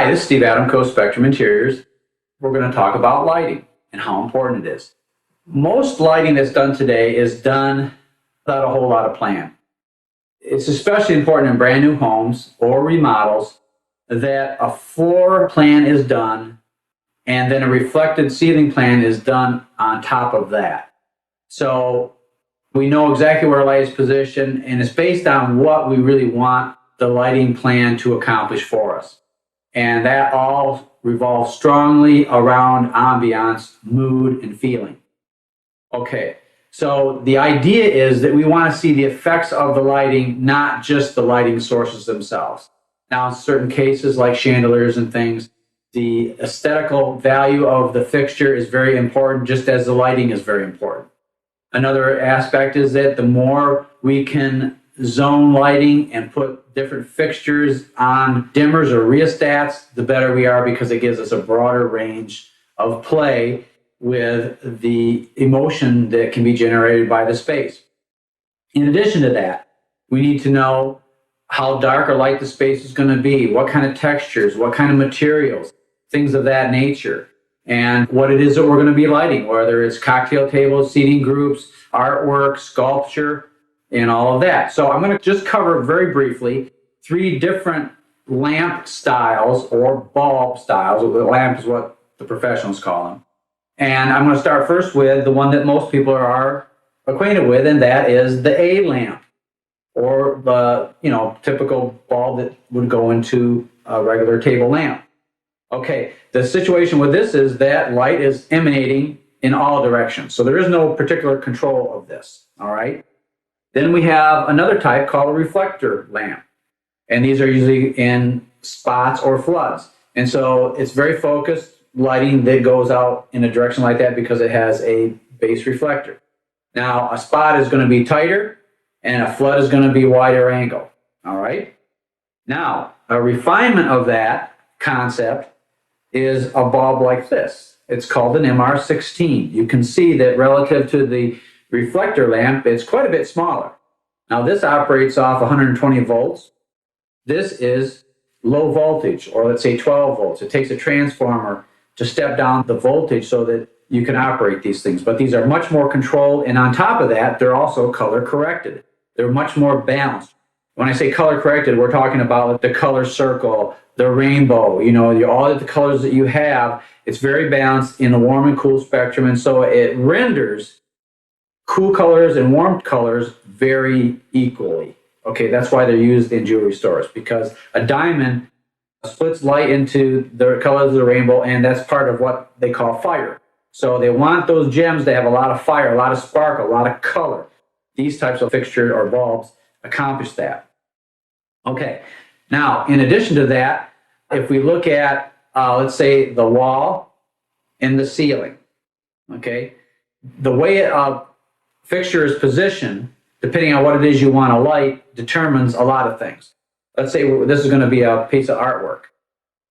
Hi, this is Steve Adamko, Spectrum Interiors. We're going to talk about lighting and how important it is. Most lighting that's done today is done without a whole lot of plan. It's especially important in brand new homes or remodels that a floor plan is done and then a reflected ceiling plan is done on top of that. So we know exactly where our light is positioned, and it's based on what we really want the lighting plan to accomplish for us. And that all revolves strongly around ambiance, mood, and feeling. Okay, so the idea is that we want to see the effects of the lighting, not just the lighting sources themselves. Now, in certain cases, like chandeliers and things, the aesthetical value of the fixture is very important, just as the lighting is very important. Another aspect is that the more we can zone lighting and put different fixtures on dimmers or rheostats, the better we are, because it gives us a broader range of play with the emotion that can be generated by the space. In addition to that, we need to know how dark or light the space is going to be, what kind of textures, what kind of materials, things of that nature, and what it is that we're going to be lighting, whether it's cocktail tables, seating groups, artwork, sculpture, and all of that. So I'm going to just cover very briefly 3 different lamp styles or bulb styles. The lamp is what the professionals call them. And I'm going to start first with the one that most people are acquainted with, and that is the A lamp, or the typical bulb that would go into a regular table lamp. Okay, the situation with this is that light is emanating in all directions. So there is no particular control of this, all right? Then we have another type called a reflector lamp. And these are usually in spots or floods. And so it's very focused lighting that goes out in a direction like that because it has a base reflector. Now, a spot is going to be tighter and a flood is going to be wider angle, all right? Now, a refinement of that concept is a bulb like this. It's called an MR16. You can see that relative to the reflector lamp, it's quite a bit smaller. Now, this operates off 120 volts. This is low voltage, or let's say 12 volts. It takes a transformer to step down the voltage so that you can operate these things. But these are much more controlled, and on top of that, they're also color corrected. They're much more balanced. When I say color corrected, we're talking about the color circle, the rainbow, all of the colors that you have. It's very balanced in the warm and cool spectrum, and so it renders cool colors and warm colors very equally. Okay, that's why they're used in jewelry stores, because a diamond splits light into the colors of the rainbow, and that's part of what they call fire. So they want those gems to have a lot of fire, a lot of sparkle, a lot of color. These types of fixtures or bulbs accomplish that. Okay, now in addition to that, if we look at, let's say, the wall and the ceiling, okay, the way a fixture is positioned, depending on what it is you want to light, determines a lot of things. Let's say this is going to be a piece of artwork.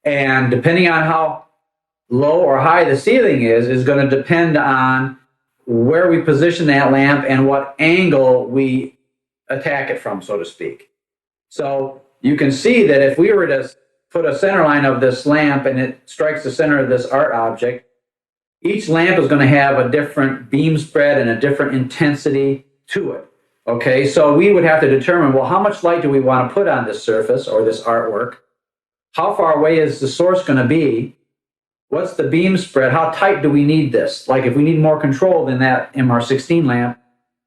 And depending on how low or high the ceiling is going to depend on where we position that lamp and what angle we attack it from, so to speak. So you can see that if we were to put a center line of this lamp and it strikes the center of this art object, each lamp is going to have a different beam spread and a different intensity to it. Okay, so we would have to determine, well, how much light do we want to put on this surface or this artwork? How far away is the source going to be? What's the beam spread? How tight do we need this? Like if we need more control, then that MR16 lamp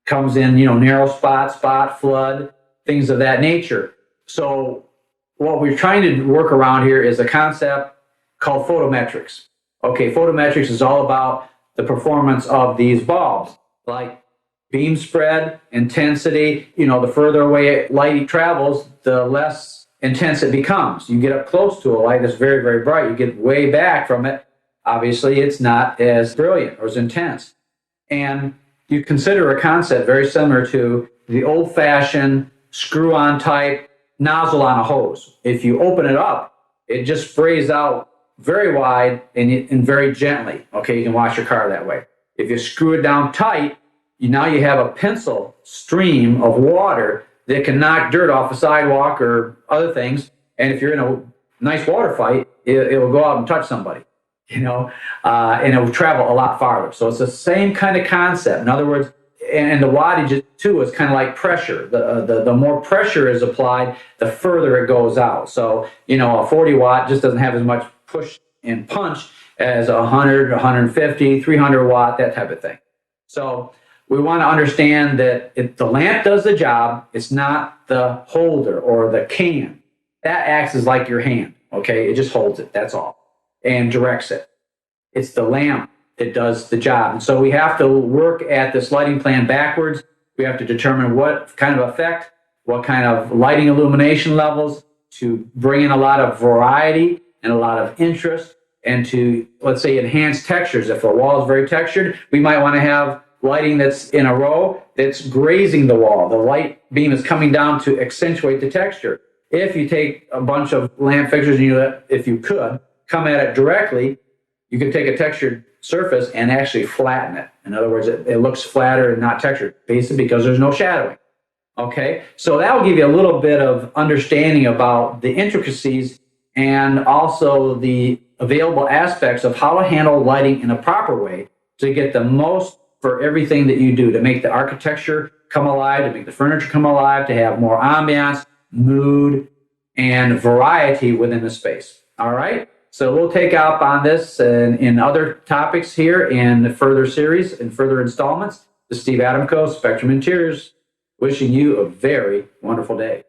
comes in, narrow spot, flood, things of that nature. So what we're trying to work around here is a concept called photometrics. Okay, photometrics is all about the performance of these bulbs, like beam spread, intensity. The further away light travels, the less intense it becomes. You get up close to a light that's very, very bright. You get way back from it. Obviously, it's not as brilliant or as intense. And you consider a concept very similar to the old-fashioned screw-on type nozzle on a hose. If you open it up, it just sprays out very wide and very gently. Okay, you can wash your car that way. If you screw it down tight, now you have a pencil stream of water that can knock dirt off a sidewalk or other things. And if you're in a nice water fight, it will go out and touch somebody, and it will travel a lot farther. So it's the same kind of concept. In other words, and the wattage too is kind of like pressure. The more pressure is applied, the further it goes out. So, a 40 watt just doesn't have as much push and punch as 100, 150, 300 watt, that type of thing. So we want to understand that if the lamp does the job, it's not the holder or the can. That acts as like your hand, okay? It just holds it, that's all, and directs it. It's the lamp that does the job. And so we have to work at this lighting plan backwards. We have to determine what kind of effect, what kind of lighting illumination levels to bring in a lot of variety and a lot of interest, and to, let's say, enhance textures. If a wall is very textured, we might want to have lighting that's in a row that's grazing the wall. The light beam is coming down to accentuate the texture. If you take a bunch of lamp fixtures and if you could, come at it directly, you could take a textured surface and actually flatten it. In other words, it looks flatter and not textured, basically because there's no shadowing. Okay, so that will give you a little bit of understanding about the intricacies and also the available aspects of how to handle lighting in a proper way to get the most for everything that you do, to make the architecture come alive, to make the furniture come alive, to have more ambiance, mood, and variety within the space. All right? So we'll take up on this and in other topics here in the further series and further installments. This is Steve Adamko, Spectrum Interiors, wishing you a very wonderful day.